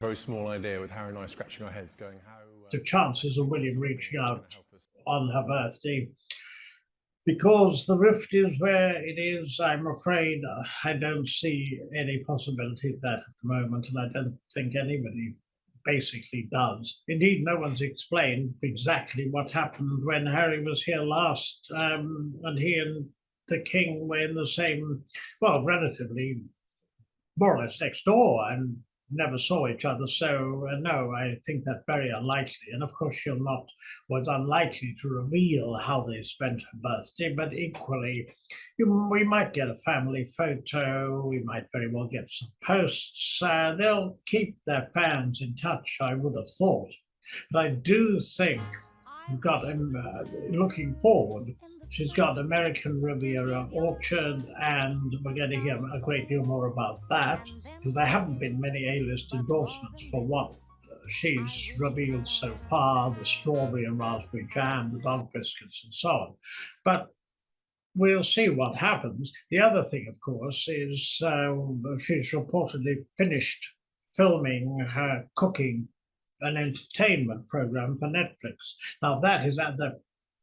Very small idea with Harry and I scratching our heads going, how... The chances of William reaching out on her birthday. Because the rift is where it is, I'm afraid I don't see any possibility of that at the moment, and I don't think anybody basically does. Indeed, no one's explained exactly what happened when Harry was here last, and he and the King were in the same, well, relatively more or less next door, and never saw each other. So no, I think that very unlikely. And of course, she'll not was unlikely to reveal how they spent her birthday. But equally, we might get a family photo. We might very well get some posts. They'll keep their fans in touch, I would have thought. But I do think we've got him looking forward. She's got American Riviera Orchard, and we're going to hear a great deal more about that, because there haven't been many A-list endorsements for what she's revealed so far, the strawberry and raspberry jam, the dog biscuits, and so on. But we'll see what happens. The other thing, of course, is she's reportedly finished filming her cooking and entertainment program for Netflix. Now, that is at the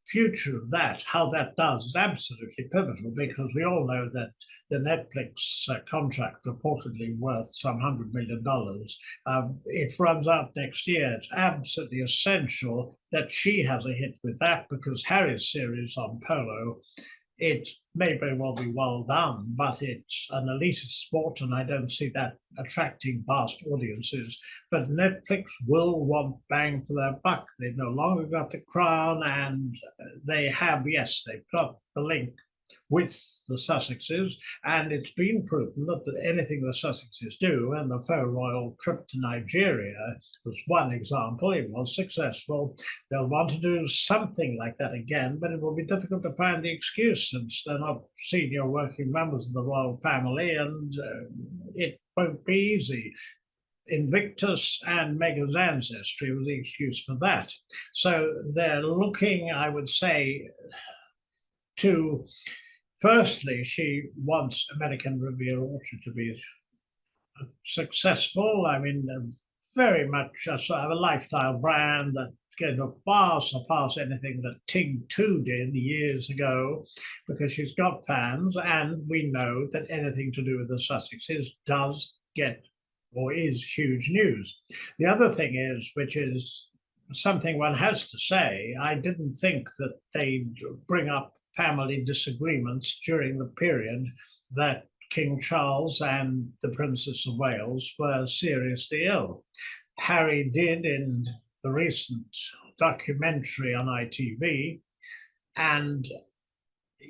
future of that, how that does, is absolutely pivotal, because we all know that the Netflix contract, reportedly worth some $100 million, it runs out next year. It's absolutely essential that she has a hit with that, because Harry's series on polo, it may very well be well done, but it's an elitist sport, and I don't see that attracting vast audiences. But Netflix will want bang for their buck. They've no longer got the crown, and they have, yes, they've got the link with the Sussexes, and it's been proven that anything the Sussexes do, and the faux royal trip to Nigeria was one example, it was successful. They'll want to do something like that again, but it will be difficult to find the excuse, since they're not senior working members of the royal family, and it won't be easy. Invictus and Meghan's ancestry was the excuse for that. So they're looking, I would say, to... Firstly, she wants American Riviera Orchard to be successful. I mean, very much a sort of a lifestyle brand that's going to far surpass anything that Ting 2 did years ago, because she's got fans, and we know that anything to do with the Sussexes does get, or is, huge news. The other thing is, which is something one has to say, I didn't think that they'd bring up family disagreements during the period that King Charles and the Princess of Wales were seriously ill. Harry did in the recent documentary on ITV, and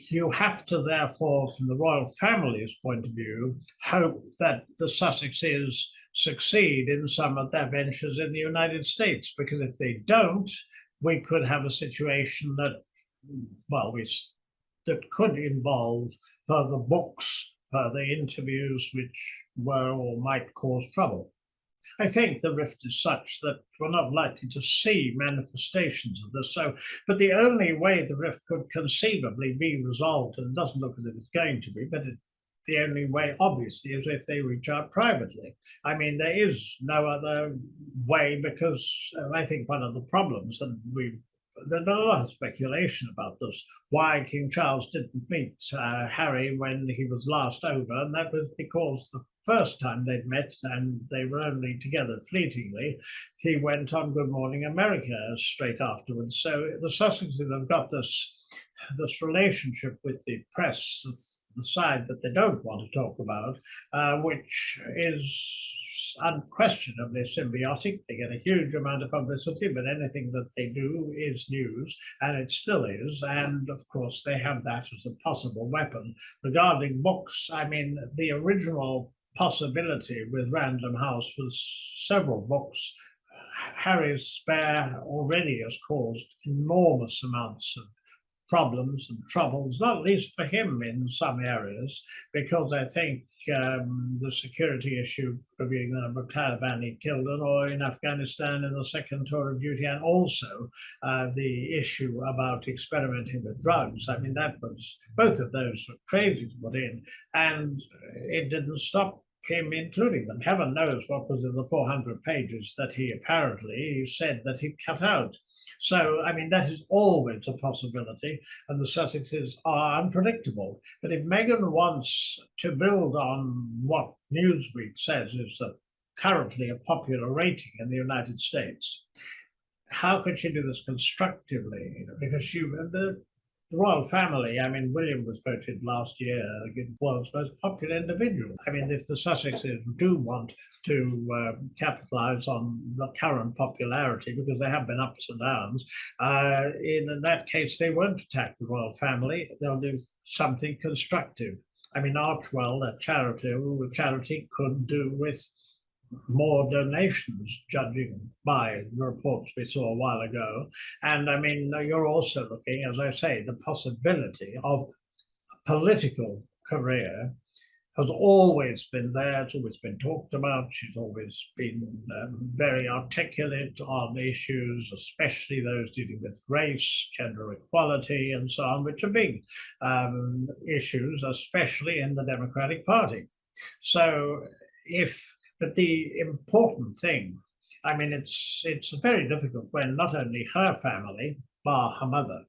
you have to therefore, from the royal family's point of view, hope that the Sussexes succeed in some of their ventures in the United States, because if they don't, we could have a situation that, well, that could involve further books, further interviews, which were or might cause trouble. I think the rift is such that we're not likely to see manifestations of this. So, but the only way the rift could conceivably be resolved, and it doesn't look as if it's going to be, but the only way, obviously, is if they reach out privately. I mean, there is no other way, because I think one of the problems, and there's been a lot of speculation about this, why King Charles didn't meet Harry when he was last over, and that was because the first time they'd met, and they were only together fleetingly, he went on Good Morning America straight afterwards. So the Sussexes have got this relationship with the press, the side that they don't want to talk about, which is unquestionably symbiotic. They get a huge amount of publicity, but anything that they do is news, and it still is. And of course, they have that as a possible weapon. Regarding books, I mean, the original possibility with Random House was several books. Harry's spare already has caused enormous amounts of problems and troubles, not least for him in some areas, because I think the security issue, reviewing the number of Taliban he killed or in Afghanistan in the second tour of duty, and also the issue about experimenting with drugs. I mean, that was, both of those were crazy to put in, and it didn't stop him including them. Heaven knows what was in the 400 pages that he apparently said that he'd cut out. So, I mean, that is always a possibility, and the Sussexes are unpredictable. But if Meghan wants to build on what Newsweek says is currently a popular rating in the United States, how could she do this constructively? Because the royal family, I mean, William was voted last year the world's most popular individual. I mean, if the Sussexes do want to capitalize on the current popularity, because there have been ups and downs, in that case, they won't attack the royal family. They'll do something constructive. I mean, Archwell, a charity could do with more donations, judging by the reports we saw a while ago. And I mean, you're also looking, as I say, the possibility of a political career has always been there. It's always been talked about. She's always been very articulate on issues, especially those dealing with race, gender equality, and so on, which are big issues, especially in the Democratic Party. So but the important thing, I mean, it's very difficult when not only her family, bar her mother,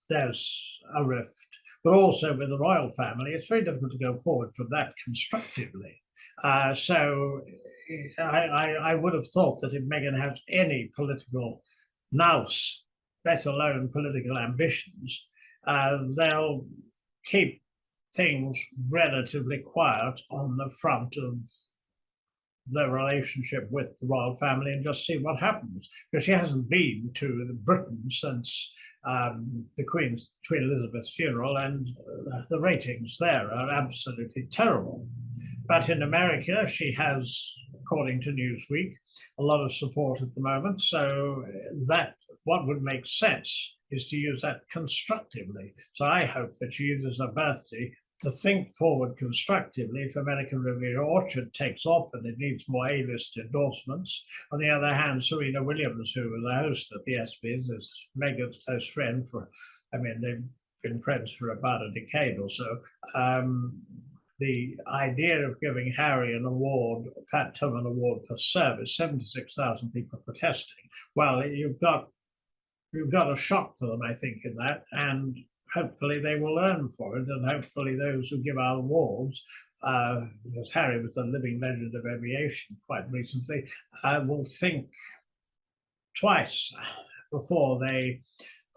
there's a rift, but also with the royal family, it's very difficult to go forward from that constructively. So I would have thought that if Meghan has any political nous, let alone political ambitions, they'll keep things relatively quiet on the front of the relationship with the royal family and just see what happens. Because she hasn't been to Britain since Queen Elizabeth's funeral, and the ratings there are absolutely terrible. But in America, she has, according to Newsweek, a lot of support at the moment. So that what would make sense is to use that constructively. So I hope that she uses her birthday to think forward constructively if American Riviera Orchard takes off and it needs more A-list endorsements. On the other hand, Serena Williams, who was a host at the ESPYs, is Meghan's close friend they've been friends for about a decade or so. The idea of giving Harry an award, a Pat Tillman Award for service, 76,000 people protesting. Well, you've got a shock for them, I think, in that, and hopefully they will learn for it, and hopefully those who give out awards, because Harry was a living legend of aviation quite recently, will think twice before they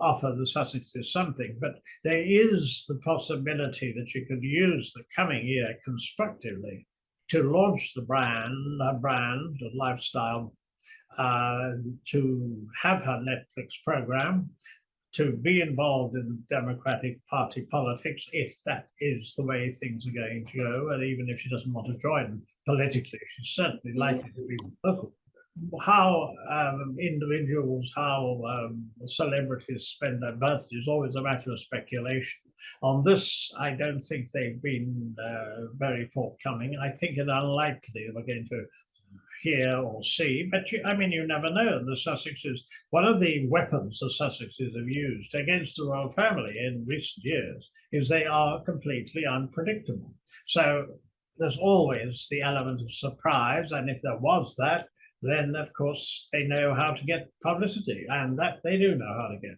offer the Sussexes something. But there is the possibility that you could use the coming year constructively to launch the brand, a lifestyle, to have her Netflix program, to be involved in Democratic Party politics, if that is the way things are going to go. And even if she doesn't want to join politically, she's certainly likely to be local. How individuals, how celebrities spend their birthdays is always a matter of speculation. On this, I don't think they've been very forthcoming. I think it's unlikely we're going to hear or see, but you never know. The Sussexes, one of the weapons the Sussexes have used against the royal family in recent years is they are completely unpredictable. So there's always the element of surprise, and if there was that, then of course they know how to get publicity, and that they do know how to get.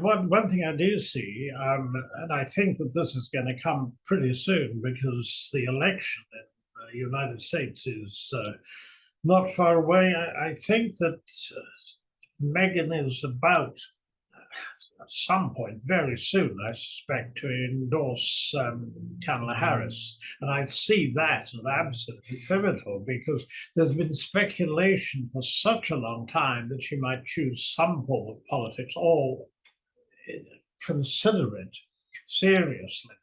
One thing I do see, and I think that this is going to come pretty soon because the election in the United States is not far away. I think that Meghan is about, at some point very soon, I suspect, to endorse Kamala Harris. And I see that as absolutely pivotal because there's been speculation for such a long time that she might choose some form of politics or consider it seriously.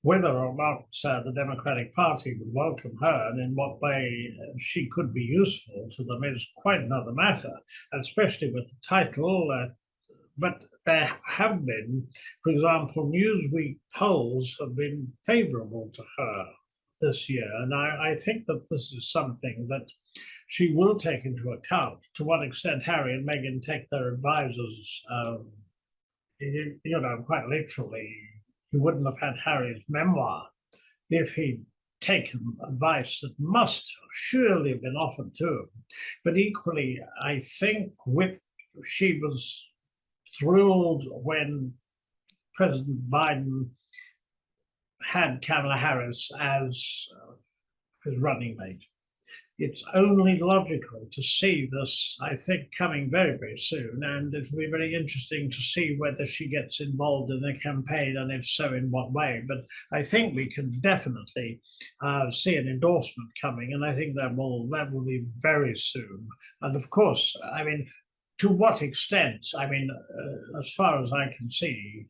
Whether or not the Democratic Party would welcome her and in what way she could be useful to them is quite another matter, especially with the title. But there have been, for example, Newsweek polls have been favorable to her this year. And I think that this is something that she will take into account. To what extent Harry and Meghan take their advisors, quite literally, you wouldn't have had Harry's memoir if he'd taken advice that must surely have been offered to him. But equally, I think she was thrilled when President Biden had Kamala Harris as his running mate. It's only logical to see this, I think, coming very, very soon. And it will be very interesting to see whether she gets involved in the campaign, and if so, in what way. But I think we can definitely see an endorsement coming, and I think that will be very soon. And of course, I mean, to what extent? I mean, as far as I can see,